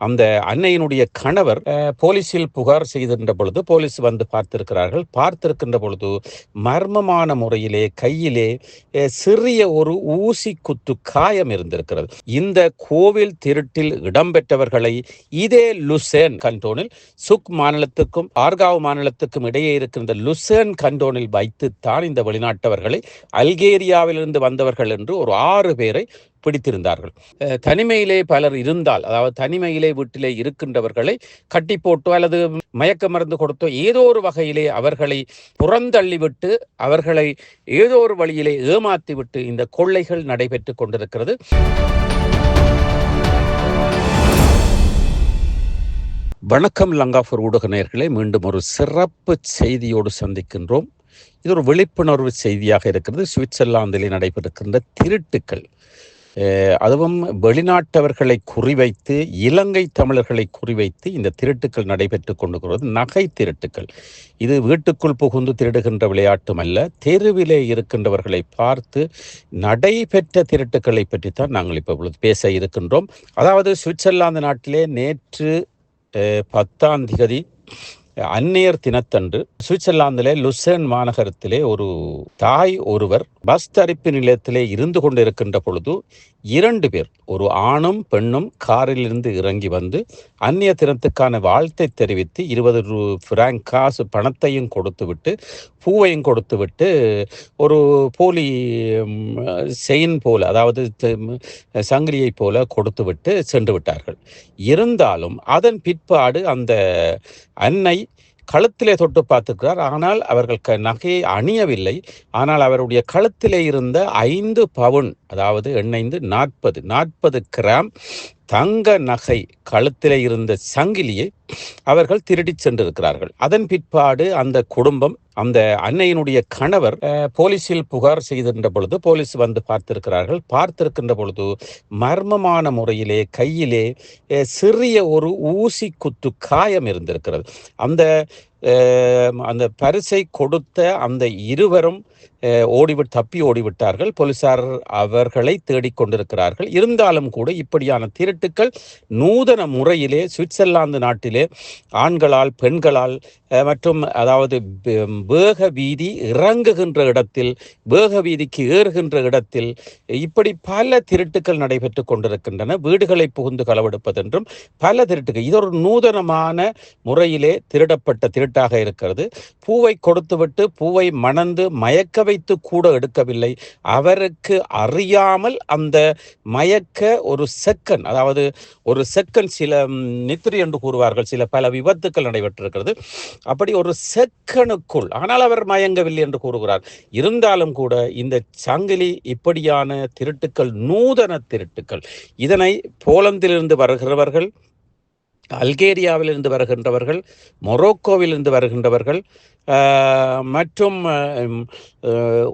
அந்த அன்னையினுடைய கணவர் போலீசில் புகார் செய்திருந்த பொழுது போலீஸ் வந்து பார்த்திருக்கின்ற பொழுது மர்மமான முறையிலே கையிலே சிறிய ஒரு ஊசி குத்து காயம் இருந்திருக்கிறது. இந்த கோவில் திருட்டில் இடம்பெற்றவர்களை இதே லுசேன் கண்டோனில் சுக் மாநிலத்துக்கும் ஆர்காவ் மாநிலத்துக்கும் இடையே இருக்கின்ற லுசேன் கண்டோனில் வைத்துத்தான் இந்த வெளிநாட்டவர்களை அல்கேரியாவிலிருந்து வந்தவர்கள் என்று ஒரு 6 பேரை பிடித்திருந்தார்கள். தனிமையிலே பலர் இருந்தால், அதாவது தனிமையிலே வீட்டிலே இருக்கின்றவர்களை கட்டி போட்டோ அல்லது மயக்க மருந்து கொடுத்தோ ஏதோ ஒரு வகையிலே அவர்களை புறந்தள்ளிவிட்டு அவர்களை ஏதோ ஒரு வழியிலே ஏமாற்றிவிட்டு இந்த கொள்ளைகள் நடைபெற்று கொண்டிருக்கிறது. வணக்கம் லங்காபூர் ஊடக நேயர்களே, மீண்டும் ஒரு சிறப்பு செய்தியோடு சந்திக்கின்றோம். இது ஒரு விழிப்புணர்வு செய்தியாக இருக்கிறது. சுவிட்சர்லாந்திலே நடைபெறுகின்ற திருட்டுக்கள், அதுவும் வெளிநாட்டவர்களை குறிவைத்து இலங்கை தமிழர்களை குறிவைத்து இந்த திருட்டுக்கள் நடைபெற்று கொண்டிருக்கிறது. நகை திருட்டுக்கள். இது வீட்டுக்குள் புகுந்து திருடுகின்ற விளையாட்டும் அல்ல, தெருவிலே இருக்கின்றவர்களை பார்த்து நடைபெற்ற திருட்டுக்களை பற்றித்தான் நாங்கள் இப்பொழுது பேச இருக்கின்றோம். அதாவது சுவிட்சர்லாந்து நாட்டிலே நேற்று 10ஆம் தேதி அந்நியர் தினத்தன்று சுவிட்சர்லாந்திலே லுசேன் மாநகரத்திலே ஒரு தாய் ஒருவர் பஸ் தரிப்பு நிலையத்திலே இருந்து கொண்டிருக்கின்ற பொழுது 2 பேர், ஒரு ஆணும் பெண்ணும் காரிலிருந்து இறங்கி வந்து அந்நிய தினத்துக்கான வாழ்த்தை தெரிவித்து 20 பிராங்க் காசு பணத்தையும் கொடுத்துவிட்டு பூவையும் கொடுத்துவிட்டு ஒரு போலி செயின் போல, அதாவது சங்கிலியை போல கொடுத்துவிட்டு சென்று விட்டார்கள். இருந்தாலும் அதன் பிற்பாடு அந்த அன்னை கழுத்திலே தொட்டு பார்த்துக்கிறார். ஆனால் அவர்கள் நகையை அணியவில்லை. ஆனால் அவருடைய கழுத்திலே இருந்த 5 பவுன், அதாவது 40 கிராம் தங்க நகை, கழுத்திலே இருந்த சங்கிலியை அவர்கள் திருடி சென்றிருக்கிறார்கள். அதன் பிற்பாடு அந்த குடும்பம், அந்த அன்னையினுடைய கணவர் போலீசில் புகார் செய்திருந்த பொழுது போலீஸ் வந்து பார்த்திருக்கின்ற பொழுது மர்மமான முறையிலே கையிலே சிறிய ஒரு ஊசி குத்து காயம் இருந்திருக்கிறது. அந்த பரிசை கொடுத்த அந்த இருவரும் தப்பி ஓடிவிட்டார்கள். போலீசார் அவர்களை தேடிக்கொண்டிருக்கிறார்கள். இருந்தாலும் கூட இப்படியான திருட்டுக்கள் நூதன முறையிலே சுவிட்சர்லாந்து நாட்டிலே ஆண்களால் பெண்களால் மற்றும் அதாவது வேக வீதி இறங்குகின்ற இடத்தில், வேக வீதிக்கு ஏறுகின்ற இடத்தில் இப்படி பல திருட்டுக்கள் நடைபெற்று கொண்டிருக்கின்றன. வீடுகளை புகுந்து களவெடுப்பதென்றும் பல திருட்டுக்கள். இது ஒரு நூதனமான முறையிலே திருடப்பட்ட திருட்டாக இருக்கிறது. பூவை கொடுத்துவிட்டு பூவை மணந்து மயக்க வைத்து கூட எடுக்கவில்லை. அவருக்கு அறியாமல் அந்த மயக்க ஒரு செகண்ட், அதாவது ஒரு செகண்ட், சில நித்திரை என்று கூறுவார்கள், பல விபத்துக்கள் நடைபெற்றிருக்கிறது. அப்படி ஒரு செகண்டுக்குள், ஆனால் அவர் மயங்கவில்லை என்று கூறுகிறார். இருந்தாலும் கூட இந்த சங்கிலி, இப்படியான திருட்டுக்கள் நூதன திருட்டுக்கள். இதனை போலந்திலிருந்து வருகிறவர்கள், அல்கேரியாவிலிருந்து வருகின்றவர்கள், மொரோக்கோவிலிருந்து வருகின்றவர்கள் மற்றும்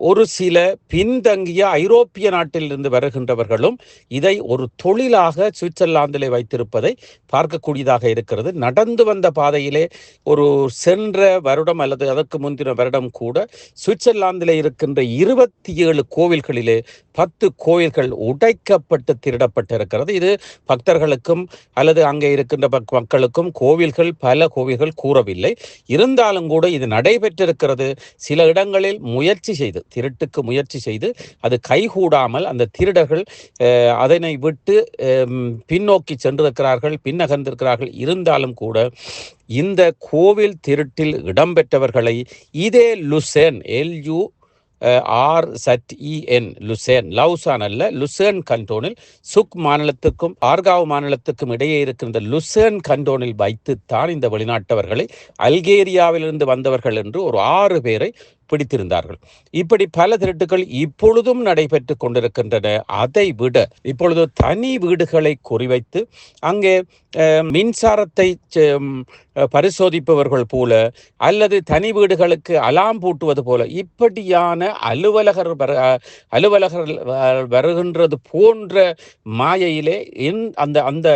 ஒரு சில பின்தங்கிய ஐரோப்பிய நாட்டிலிருந்து வருகின்றவர்களும் இதை ஒரு தொழிலாக சுவிட்சர்லாந்திலே வைத்திருப்பதை பார்க்கக்கூடியதாக இருக்கிறது. நடந்து வந்த பாதையிலே ஒரு சென்ற வருடம் அல்லது அதற்கு முந்தின வருடம் கூட சுவிட்சர்லாந்திலே இருக்கின்ற 27 கோவில்களிலே 10 கோவில்கள் உடைக்கப்பட்டு திருடப்பட்டிருக்கிறது. இது பக்தர்களுக்கும் அல்லது அங்கே இருக்கின்ற மக்களுக்கும் பல கோவில்கள் கூறவில்லை. இருந்தாலும் கூட இது நடைபெற்றிருக்கிறது. சில இடங்களில் திருட்டுக்கு முயற்சி செய்து அது கைகூடாமல் அந்த திருடர்கள் அதனை விட்டு பின்னோக்கி சென்றிருக்கிறார்கள், பின்னகர்ந்திருக்கிறார்கள். இருந்தாலும் கூட இந்த கோவில் திருட்டில் இடம்பெற்றவர்களை இதே லுசேன், லுசேன், லவுசான் அல்ல, லுசேன் கண்டோனில் சுக் மாநிலத்துக்கும் ஆர்காவ் மாநிலத்துக்கும் இடையே இருக்கின்ற லுசேன் கண்டோனில் வைத்துத்தான் இந்த வெளிநாட்டவர்களை அல்கேரியாவிலிருந்து வந்தவர்கள் என்று ஒரு 6 பேரை பிடித்திருந்தார்கள். இப்படி பல திருட்டுகள் இப்பொழுதும் நடைபெற்று கொண்டிருக்கின்றன. அதை விட இப்பொழுது தனி வீடுகளை குறிவைத்து அங்கே மின்சாரத்தை பரிசோதிப்பவர்கள் போல அல்லது தனி வீடுகளுக்கு அலாம் பூட்டுவது போல இப்படியான அலுவலகர் வருகின்றது போன்ற மாயையிலே அந்த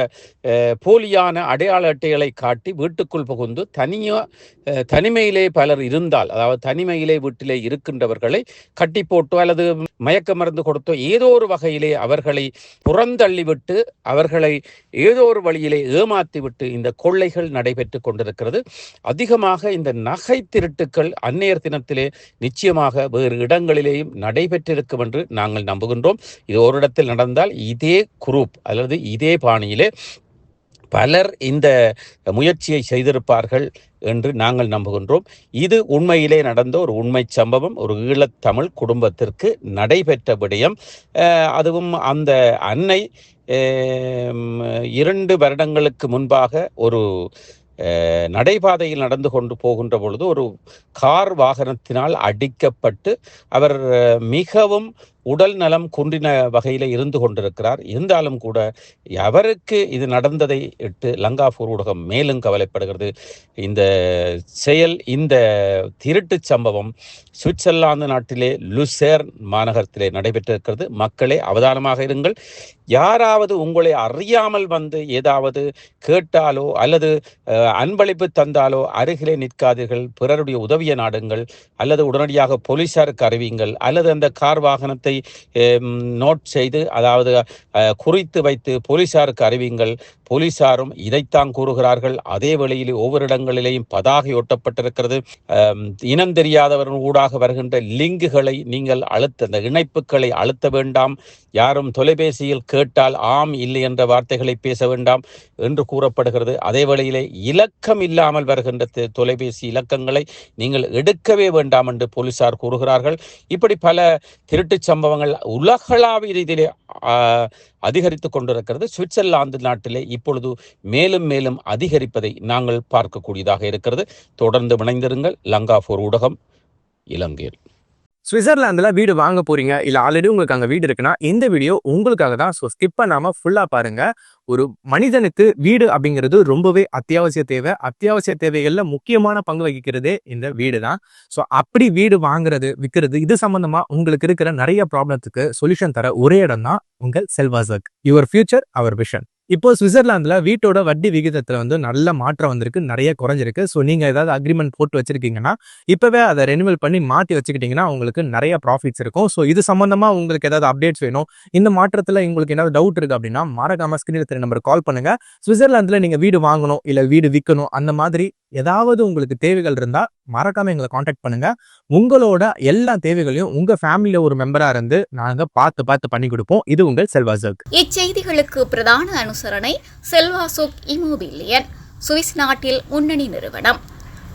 போலியான அடையாள அட்டைகளை காட்டி வீட்டுக்குள் புகுந்து தனிமையிலே பலர் இருந்தால், அதாவது தனிமையிலே வீட்டிலே இருக்கின்றவர்களை கட்டி போட்டோ அல்லது மயக்க மருந்து கொடுத்தோ ஏதோ ஒரு வகையிலே அவர்களை புறந்தள்ளிவிட்டு அவர்களை ஏதோ ஒரு வழியிலே ஏமாற்றிவிட்டு இந்த கொள்ளைகள் நடைபெற்று கொண்டிருக்கிறது. அதிகமாக இந்த நகை திருட்டுக்கள் அன்னையர் தினத்திலே நிச்சயமாக வேறு இடங்களிலேயும் நடைபெற்றிருக்கும் என்று நாங்கள் நம்புகின்றோம். இது ஒரு இடத்தில் நடந்தால் இதே குரூப் அல்லது இதே பாணியிலே பலர் இந்த முயற்சியை செய்திருப்பார்கள் என்று நாங்கள் நம்புகின்றோம். இது உண்மையிலே நடந்த ஒரு உண்மை சம்பவம். ஒரு ஈழத்தமிழ் குடும்பத்திற்கு நடைபெற்ற விடயம். அதுவும் அந்த அன்னை 2 வருடங்களுக்கு முன்பாக ஒரு நடைபாதையில் நடந்து கொண்டு போகின்ற பொழுது ஒரு கார் வாகனத்தினால் அடிக்கப்பட்டு அவர் மிகவும் உடல் நலம் குன்றின வகையில் இருந்து கொண்டிருக்கிறார். இருந்தாலும் கூட அவருக்கு இது நடந்ததை இட்டு லங்காபூர் ஊடகம் மேலும் கவலைப்படுகிறது. இந்த செயல், இந்த திருட்டு சம்பவம் சுவிட்சர்லாந்து நாட்டிலே லுசேர்ன் மாநகரத்திலே நடைபெற்றிருக்கிறது. மக்களே அவதானமாக இருங்கள். யாராவது உங்களை அறியாமல் வந்து ஏதாவது கேட்டாலோ அல்லது அன்பளிப்பு தந்தாலோ அருகிலே நிற்காதீர்கள். பிறருடைய உதவியை நாடுங்கள் அல்லது உடனடியாக போலீசாருக்கு அறிவியுங்கள் அல்லது அந்த கார் வாகனத்தை நோட் செய்து அதாவது குறித்து வைத்து போலீசாருக்கு அறிவியுங்கள். போலீசாரும் இதைத்தான் கூறுகிறார்கள். அதே வேளையில் ஒவ்வொரு இடங்களிலேயும் பதாகை ஒட்டப்பட்டிருக்கிறது. இனம் தெரியாதவர்கள் ஊடாக வருகின்ற லிங்குகளை நீங்கள் அந்த இணைப்புகளை அழுத்த வேண்டாம். யாரும் தொலைபேசியில் கேட்டால் ஆம் இல்லை என்ற வார்த்தைகளை பேச வேண்டாம் என்று கூறப்படுகிறது. அதே வேளையிலே இலக்கம் இல்லாமல் வருகின்ற தொலைபேசி இலக்கங்களை நீங்கள் எடுக்கவே வேண்டாம் என்று போலீசார் கூறுகிறார்கள். இப்படி பல திருட்டு சம்பவங்கள் உலகளாவிய ரீதியிலே அதிகரித்து கொண்டிருக்கிறது. சுவிட்சர்லாந்து நாட்டிலே இப்பொழுது மேலும் மேலும் அதிகரிப்பதை நாங்கள் பார்க்கக்கூடியதாக இருக்கிறது. தொடர்ந்து இணைந்திருங்கள். லங்காபூர் ஊடகம், இலங்கையில். சுவிட்சர்லாந்துல வீடு வாங்க போறீங்க, இல்ல ஆல்ரெடி உங்களுக்கு அங்க வீடு இருக்குன்னா இந்த வீடியோ உங்களுக்காக தான். ஸோ ஸ்கிப் பண்ணாம ஃபுல்லா பாருங்க. ஒரு மனிதனுக்கு வீடு அப்படிங்கிறது ரொம்பவே அத்தியாவசிய தேவை. அத்தியாவசிய தேவைகள்ல முக்கியமான பங்கு வகிக்கிறதே இந்த வீடு தான். ஸோ அப்படி வீடு வாங்குறது, விற்கிறது, இது சம்பந்தமா உங்களுக்கு இருக்கிற நிறைய ப்ராப்ளத்துக்கு சொல்யூஷன் தர ஒரே இடம் தான் உங்கள் செல்வாசக். Your future our vision. இப்போ சுவிட்சர்லாந்துல வீட்டோட வட்டி விகிதத்துல வந்து நல்ல மாற்றம் வந்திருக்கு, நிறைய குறைஞ்சிருக்கு. ஸோ நீங்க ஏதாவது அக்ரிமெண்ட் போட்டு வச்சிருக்கீங்கன்னா இப்பவே அதை ரெனிவல் பண்ணி மாற்றி வச்சுக்கிட்டீங்கன்னா உங்களுக்கு நிறைய ப்ராஃபிட்ஸ் இருக்கும். ஸோ இது சம்பந்தமா உங்களுக்கு ஏதாவது அப்டேட்ஸ் வேணும், இந்த மாற்றத்துல உங்களுக்கு ஏதாவது டவுட் இருக்கு அப்படின்னா மறக்காம ஸ்கிரீன்ல தெரிய நம்பர் கால் பண்ணுங்க. சுவிட்சர்லாந்துல நீங்க வீடு வாங்கணும் இல்ல வீடு விற்கணும், அந்த மாதிரி ஏதாவது உங்களுக்கு தேவைகள் இருந்தா மறக்காம எங்களை காண்டாக்ட் பண்ணுங்க. உங்களோட எல்லா தேவைகளையும் உங்க ஃபேமிலியில ஒரு மெம்பரா இருந்து நாங்க பார்த்து பண்ணி கொடுப்போம். இது உங்கள் செல்வாசக். இச்செய்திகளுக்கு பிரதான அனுசரணை செல்வாசோக் இமோபிலியன், சுவிஸ் நாட்டில் முன்னணி நிறுவனம்.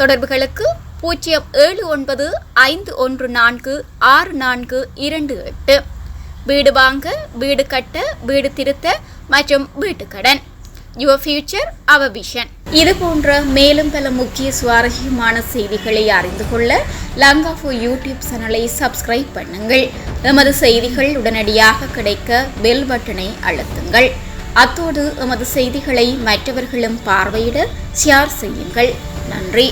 தொடர்புகளுக்கு 0795146428. வீடு வாங்க, வீடு கட்ட, வீடு திருத்த மற்றும் வீட்டுக்கடன். Your future our vision. இது போன்ற மேலும் பல முக்கிய சுவாரஸ்யமான செய்திகளை அறிந்து கொள்ள லங்காபூர் யூடியூப் சேனலை சப்ஸ்கிரைப் பண்ணுங்கள். எமது செய்திகள் உடனடியாக கிடைக்க பெல் பட்டனை அழுத்துங்கள். அத்தோடு எமது செய்திகளை மற்றவர்களும் பார்வையிட ஷேர் செய்யுங்கள். நன்றி.